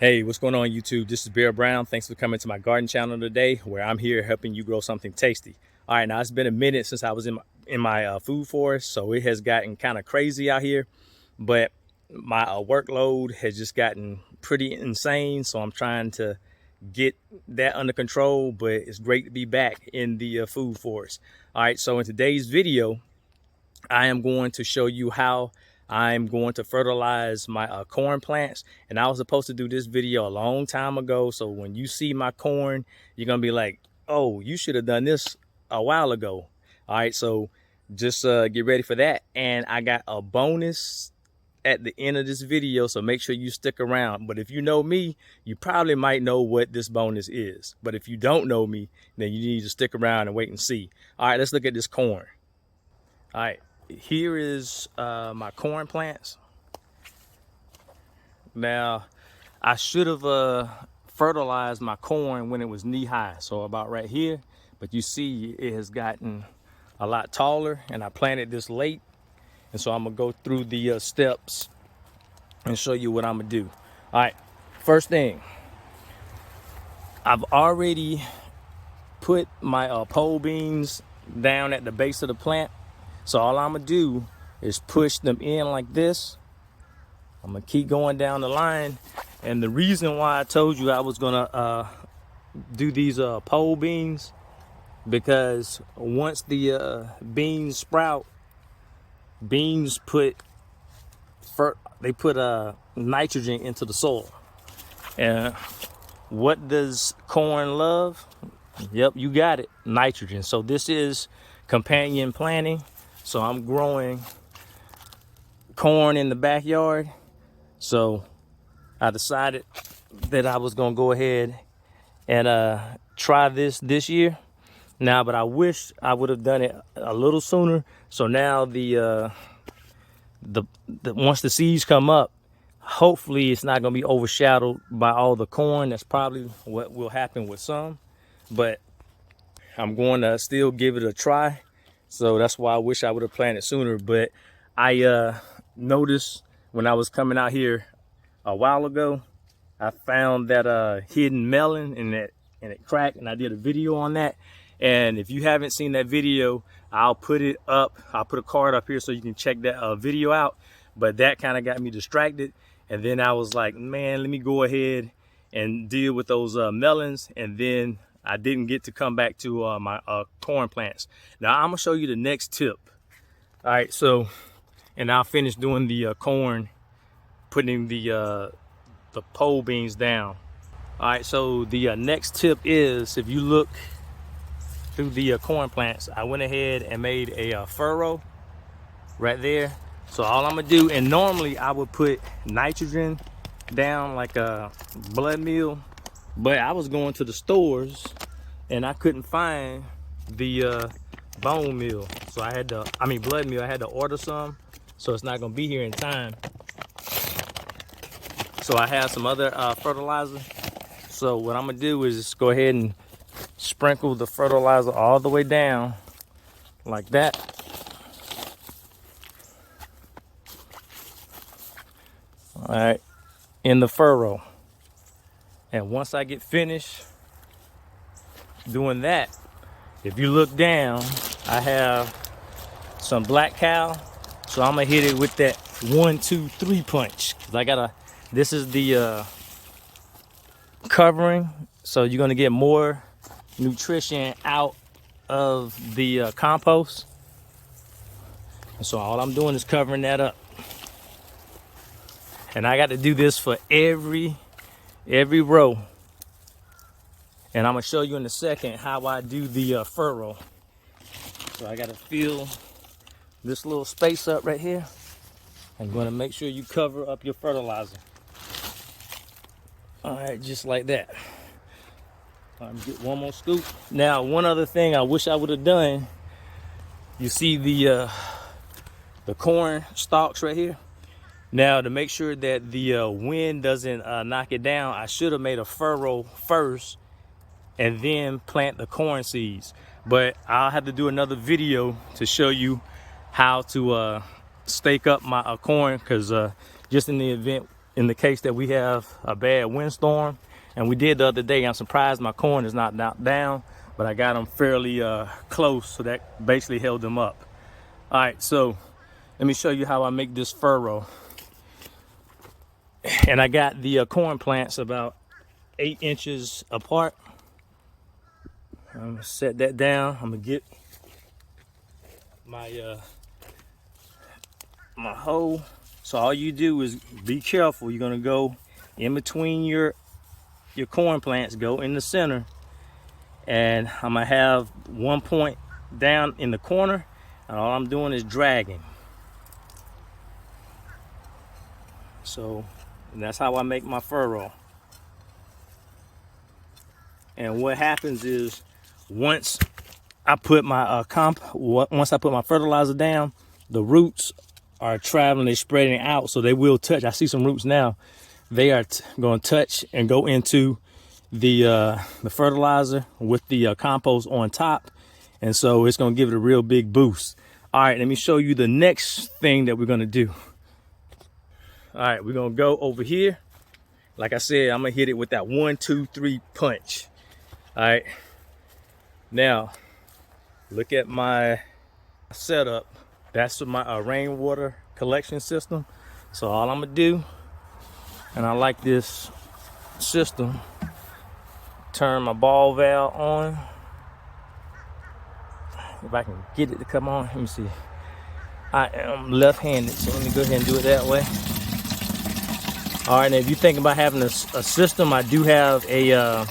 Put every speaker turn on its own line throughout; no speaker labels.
Hey, what's going on YouTube? This is Bear Brown. Thanks for coming to my garden channel today, where I'm here helping you grow something tasty. All right, now it's been a minute since I was in my food forest, so it has gotten kind of crazy out here, but my workload has just gotten pretty insane, so I'm trying to get that under control, but it's great to be back in the food forest. All right, so in today's video, I am going to show you how I'm going to fertilize my corn plants. And I was supposed to do this video a long time ago. So when you see my corn, you're going to be like, oh, you should have done this a while ago. All right, so just get ready for that. And I got a bonus at the end of this video, so make sure you stick around. But if you know me, you probably might know what this bonus is. But if you don't know me, then you need to stick around and wait and see. All right, let's look at this corn. All right, here is my corn plants. Now, I should have fertilized my corn when it was knee high, so about right here. But you see, it has gotten a lot taller, and I planted this late. And so I'm gonna go through the steps and show you what I'm gonna do. All right, first thing, I've already put my pole beans down at the base of the plant. So all I'm gonna do is push them in like this. I'm gonna keep going down the line. And the reason why I told you I was gonna do these pole beans, because once the beans sprout, beans put nitrogen into the soil. And what does corn love? Yep, you got it, nitrogen. So this is companion planting. So I'm growing corn in the backyard. So I decided that I was gonna go ahead and try this year. Now, but I wish I would have done it a little sooner. So now the once the seeds come up, hopefully it's not gonna be overshadowed by all the corn. That's probably what will happen with some, but I'm going to still give it a try. So that's why I wish I would have planted sooner. But I noticed when I was coming out here a while ago, I found that hidden melon and it cracked, and I did a video on that. And if you haven't seen that video, I'll put it up. I'll put a card up here so you can check that video out. But that kind of got me distracted. And then I was like, man, let me go ahead and deal with those melons. And then I didn't get to come back to my corn plants. Now I'm gonna show you the next tip. All right, so, and I'll finish doing the corn, putting the pole beans down. All right, so the next tip is, if you look through the corn plants, I went ahead and made a furrow right there. So all I'm gonna do, and normally I would put nitrogen down like a blood meal, but I was going to the stores and I couldn't find the bone meal. So I had to, blood meal, I had to order some. So it's not gonna be here in time. So I have some other fertilizer. So what I'm gonna do is just go ahead and sprinkle the fertilizer all the way down like that. All right, in the furrow. And once I get finished doing that, if you look down, I have some black cow. So I'm gonna hit it with that 1, 2, 3 punch. Cause I gotta, this is the covering. So you're gonna get more nutrition out of the compost. And so all I'm doing is covering that up. And I got to do this for every row. And I'm gonna show you in a second how I do the furrow. So I got to fill this little space up right here. I'm gonna make sure you cover up your fertilizer. All right, just like that. Get one more scoop. Now, one other thing I wish I would have done. You see the corn stalks right here. Now, to make sure that the wind doesn't knock it down, I should have made a furrow first and then plant the corn seeds. But I'll have to do another video to show you how to stake up my corn, because just in the event in the case that we have a bad windstorm. And we did the other day. I'm surprised my corn is not knocked down, but I got them fairly close, so that basically held them up. All right, so let me show you how I make this furrow. And I got the corn plants about 8 inches apart. I'm gonna set that down. I'm gonna get my my hoe. So all you do is be careful. You're gonna go in between your corn plants, go in the center, and I'm gonna have 1 point down in the corner, and all I'm doing is dragging. So that's how I make my furrow. And what happens is, once I put my once I put my fertilizer down, the roots are traveling, they're spreading out, so they will touch. I see some roots now. They are going to touch and go into the fertilizer with the compost on top, and so it's going to give it a real big boost. All right, let me show you the next thing that we're going to do. All right, we're going to go over here. Like I said, I'm going to hit it with that 1, 2, 3 punch. All right, now look at my setup. That's my rainwater collection system. So all I'm gonna do, and I like this system, turn my ball valve on. If I can get it to come on, let me see. I am left-handed, so let me go ahead and do it that way. All right, and if you're thinking about having a system, I do have a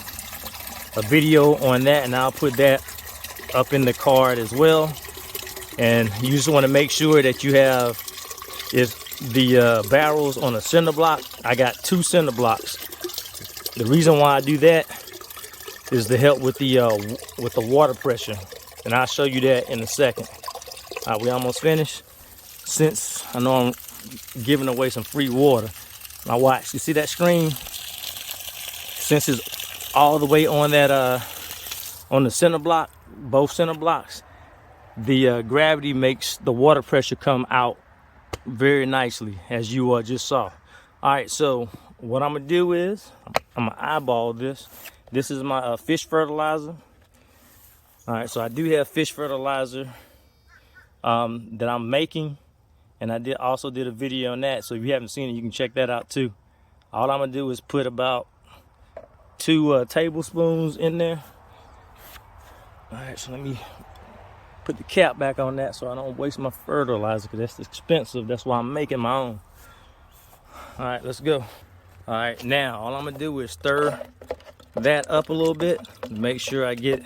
video on that, and I'll put that up in the card as well. And you just want to make sure that you have the barrels on a cinder block. I got 2 cinder blocks. The reason why I do that is to help with the water pressure, and I'll show you that in a second. All right, we almost finished. Since I know I'm giving away some free water, now watch. You see that screen? Since it's all the way on that on the center block, both center blocks, the gravity makes the water pressure come out very nicely, as you just saw. All right, so what I'm gonna do is I'm gonna eyeball this. This is my fish fertilizer. All right, so I do have fish fertilizer that I'm making, and I also did a video on that. So if you haven't seen it, you can check that out too. All I'm gonna do is put about 2 tablespoons in there. All right, so let me put the cap back on that so I don't waste my fertilizer, because that's expensive. That's why I'm making my own. All right, let's go. All right, now all I'm gonna do is stir that up a little bit to make sure I get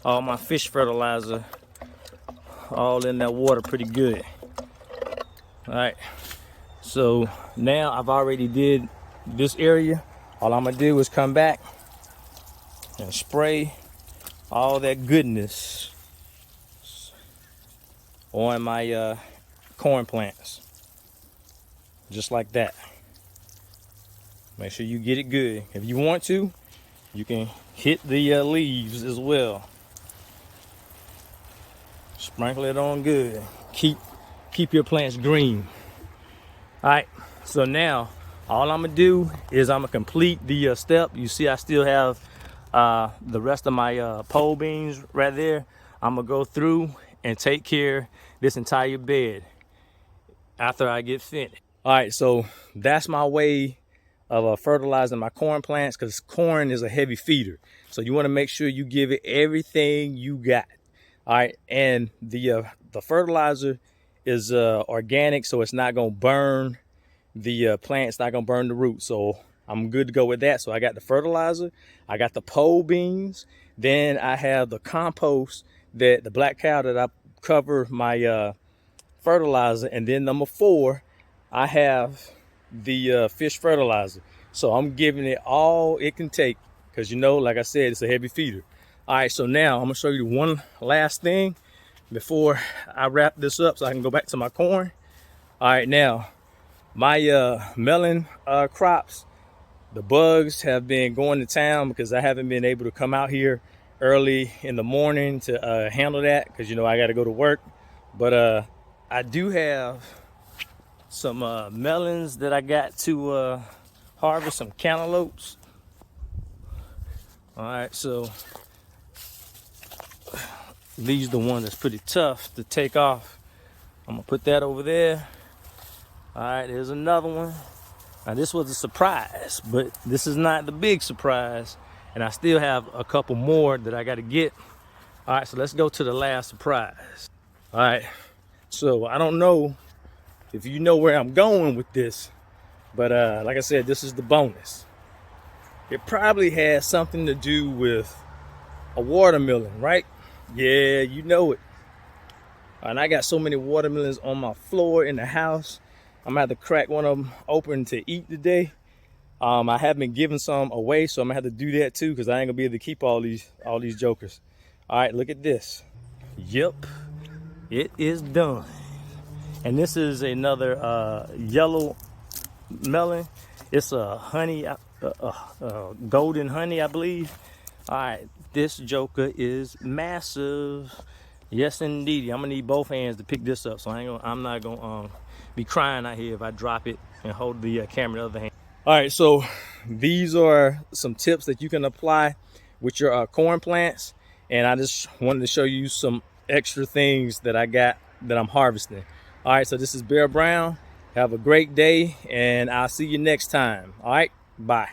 all my fish fertilizer all in that water pretty good. All right, so now I've already did this area. All I'm gonna do is come back and spray all that goodness on my corn plants, just like that. Make sure you get it good. If you want to, you can hit the leaves as well. Sprinkle it on good. Keep your plants green. All right, so now all I'm gonna do is I'm gonna complete the step. You see I still have the rest of my pole beans right there. I'm gonna go through and take care this entire bed after I get finished. All right, so that's my way of fertilizing my corn plants, because corn is a heavy feeder. So you want to make sure you give it everything you got. All right, and the fertilizer is organic, so it's not gonna burn the plants, not gonna burn the roots. So I'm good to go with that. So I got the fertilizer, I got the pole beans, then I have the compost, that the black cow that I cover my fertilizer, and then number 4, I have the fish fertilizer. So I'm giving it all it can take, because you know, like I said, it's a heavy feeder. All right, so now I'm gonna show you one last thing before I wrap this up so I can go back to my corn. All right, now my melon crops, the bugs have been going to town because I haven't been able to come out here early in the morning to handle that, because you know I got to go to work. But I do have some melons that I got to harvest some cantaloupes. All right, so these are the ones that's pretty tough to take off. I'm gonna put that over there. All right, there's another one. Now this was a surprise, but this is not the big surprise. And I still have a couple more that I gotta get. All right, so let's go to the last surprise. All right, so I don't know if you know where I'm going with this, but like I said, this is the bonus. It probably has something to do with a watermelon, right? Yeah, you know it. And I got so many watermelons on my floor in the house. I'm gonna have to crack one of them open to eat today. I have been giving some away, so I'm gonna have to do that too, because I ain't gonna be able to keep all these jokers. All right, look at this. Yep, it is done. And this is another yellow melon. It's a honey, golden honey, I believe. All right, this joker is massive. Yes, indeed. I'm gonna need both hands to pick this up, so I'm not gonna be crying out here if I drop it and hold the camera in the other hand. All right, so these are some tips that you can apply with your corn plants, and I just wanted to show you some extra things that I got that I'm harvesting. All right, so this is Bear Brown. Have a great day, and I'll see you next time. All right, bye.